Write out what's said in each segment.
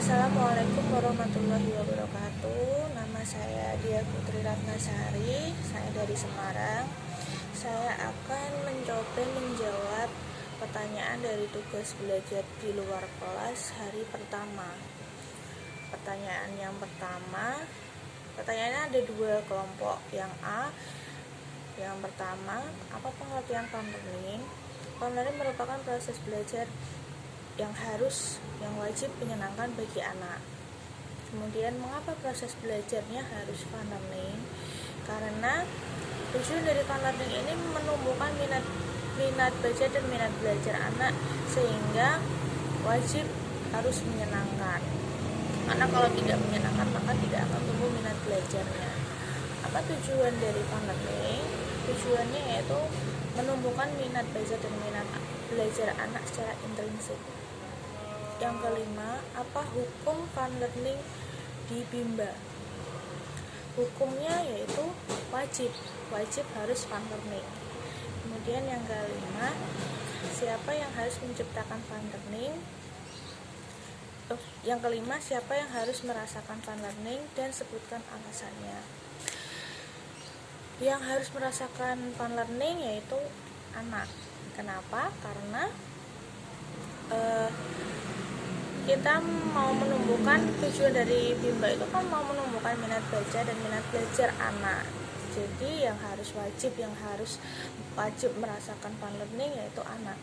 Assalamualaikum warahmatullahi wabarakatuh. Nama saya Dia Putri Ratnasari. Saya dari Semarang. Saya akan mencoba menjawab pertanyaan dari tugas belajar di luar kelas hari pertama. Pertanyaan yang pertama, pertanyaannya ada dua kelompok. Yang A, yang pertama, apa pengertian fun learning? Fun learning merupakan proses belajar yang wajib menyenangkan bagi anak. Kemudian, mengapa proses belajarnya harus fun learning? Karena tujuan dari fun learning ini menumbuhkan minat baca dan minat belajar anak, sehingga wajib harus menyenangkan. Anak kalau tidak menyenangkan maka tidak akan tumbuh minat belajarnya. Apa tujuan dari fun learning? Tujuannya yaitu menumbuhkan minat baca dan minat belajar anak secara intrinsik. Yang kelima, apa hukum fun learning di Bimba? Hukumnya yaitu wajib harus fun learning. Kemudian yang kelima, siapa yang harus menciptakan fun learning? Yang kelima, siapa yang harus merasakan fun learning dan sebutkan alasannya. Yang harus merasakan fun learning yaitu anak. Kenapa? Karena kita mau menumbuhkan, tujuan dari Bimba itu kan mau menumbuhkan minat baca dan minat belajar anak. Jadi yang harus wajib merasakan fun learning yaitu anak.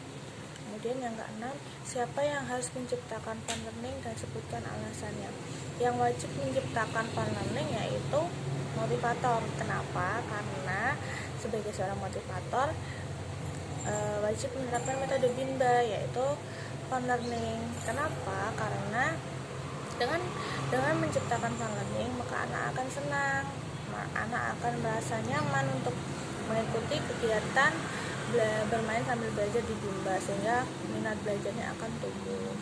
Kemudian yang keenam, siapa yang harus menciptakan fun learning dan sebutkan alasannya. Yang wajib menciptakan fun learning yaitu motivator. Kenapa? Karena sebagai seorang motivator wajib menerapkan metode Bimba yaitu fun learning. Kenapa? Karena dengan menciptakan fun learning maka anak akan senang, anak akan merasa nyaman untuk mengikuti kegiatan bermain sambil belajar di Bimba, sehingga minat belajarnya akan tumbuh.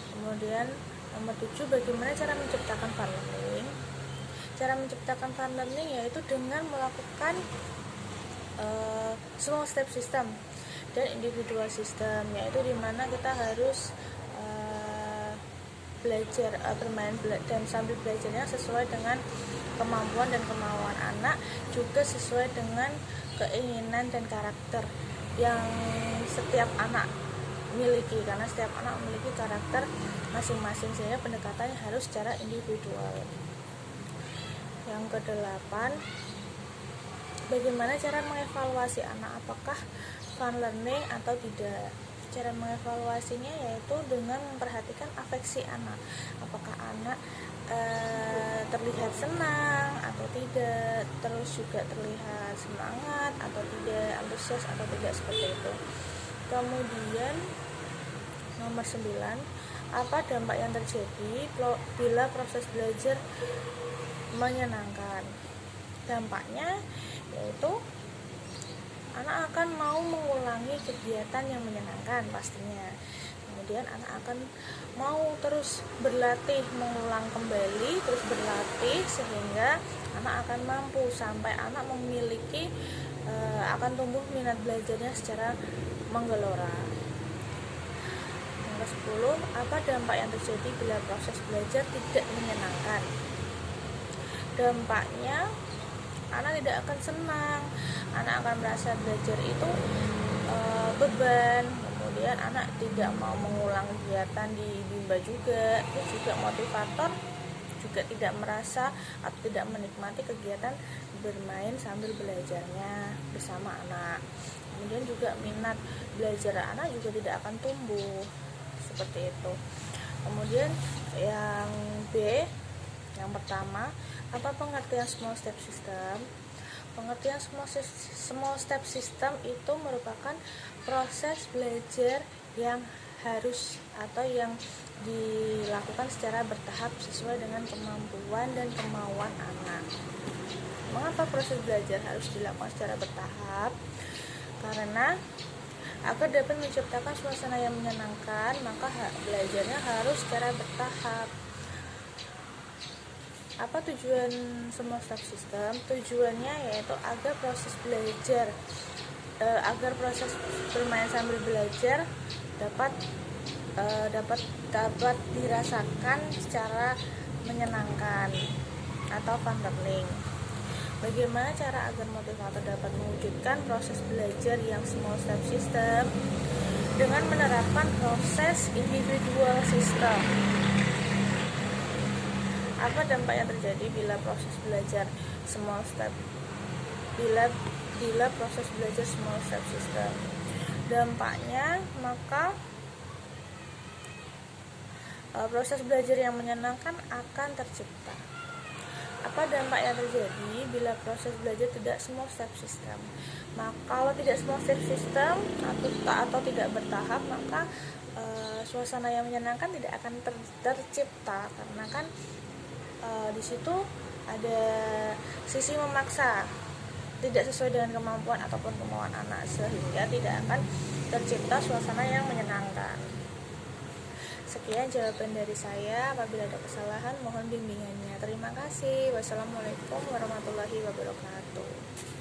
Kemudian nomor 7, bagaimana cara menciptakan fun learning? Cara menciptakan fun learning yaitu dengan melakukan small step system dan individual system, yaitu dimana kita harus belajar bermain dan sambil belajarnya sesuai dengan kemampuan dan kemauan anak, juga sesuai dengan keinginan dan karakter yang setiap anak miliki, karena setiap anak memiliki karakter masing-masing, sehingga pendekatannya harus secara individual. Yang ke-8, bagaimana cara mengevaluasi anak apakah fun learning atau tidak? Cara mengevaluasinya yaitu dengan memperhatikan afeksi anak. Apakah anak terlihat senang atau tidak, terus juga terlihat semangat atau tidak, antusias atau tidak, seperti itu. Kemudian nomor 9, apa dampak yang terjadi bila proses belajar menyenangkan? Dampaknya yaitu anak akan mau mengulangi kegiatan yang menyenangkan pastinya. Kemudian anak akan mau terus berlatih, mengulang kembali, terus berlatih, sehingga anak akan mampu sampai anak memiliki akan tumbuh minat belajarnya secara menggelora. Yang ke-10, apa dampak yang terjadi bila proses belajar tidak menyenangkan? Dampaknya anak tidak akan senang, anak akan merasa belajar itu beban. Kemudian anak tidak mau mengulang kegiatan di Bimba juga. Terus juga motivator juga tidak merasa atau tidak menikmati kegiatan bermain sambil belajarnya bersama anak. Kemudian juga minat belajar anak juga tidak akan tumbuh, seperti itu. Kemudian yang B, yang pertama, apa pengertian small step system? Pengertian small step system itu merupakan proses belajar yang harus atau yang dilakukan secara bertahap sesuai dengan kemampuan dan kemauan anak. Mengapa proses belajar harus dilakukan secara bertahap? Karena agar dapat menciptakan suasana yang menyenangkan, maka belajarnya harus secara bertahap. Apa tujuan small step system? Tujuannya yaitu agar proses bermain sambil belajar dapat dapat dirasakan secara menyenangkan atau fun learning. Bagaimana cara agar motivator dapat mewujudkan proses belajar yang small step system dengan menerapkan proses individual system? Apa dampak yang terjadi bila proses belajar small step bila proses belajar small step system? Dampaknya, maka proses belajar yang menyenangkan akan tercipta. Apa dampak yang terjadi bila proses belajar tidak small step system? Maka kalau tidak small step system atau tidak bertahap, maka suasana yang menyenangkan tidak akan tercipta, karena kan di situ ada sisi memaksa, tidak sesuai dengan kemampuan ataupun kemauan anak, sehingga tidak akan tercipta suasana yang menyenangkan. Sekian jawaban dari saya. Apabila ada kesalahan, mohon bimbingannya. Terima kasih. Wassalamualaikum warahmatullahi wabarakatuh.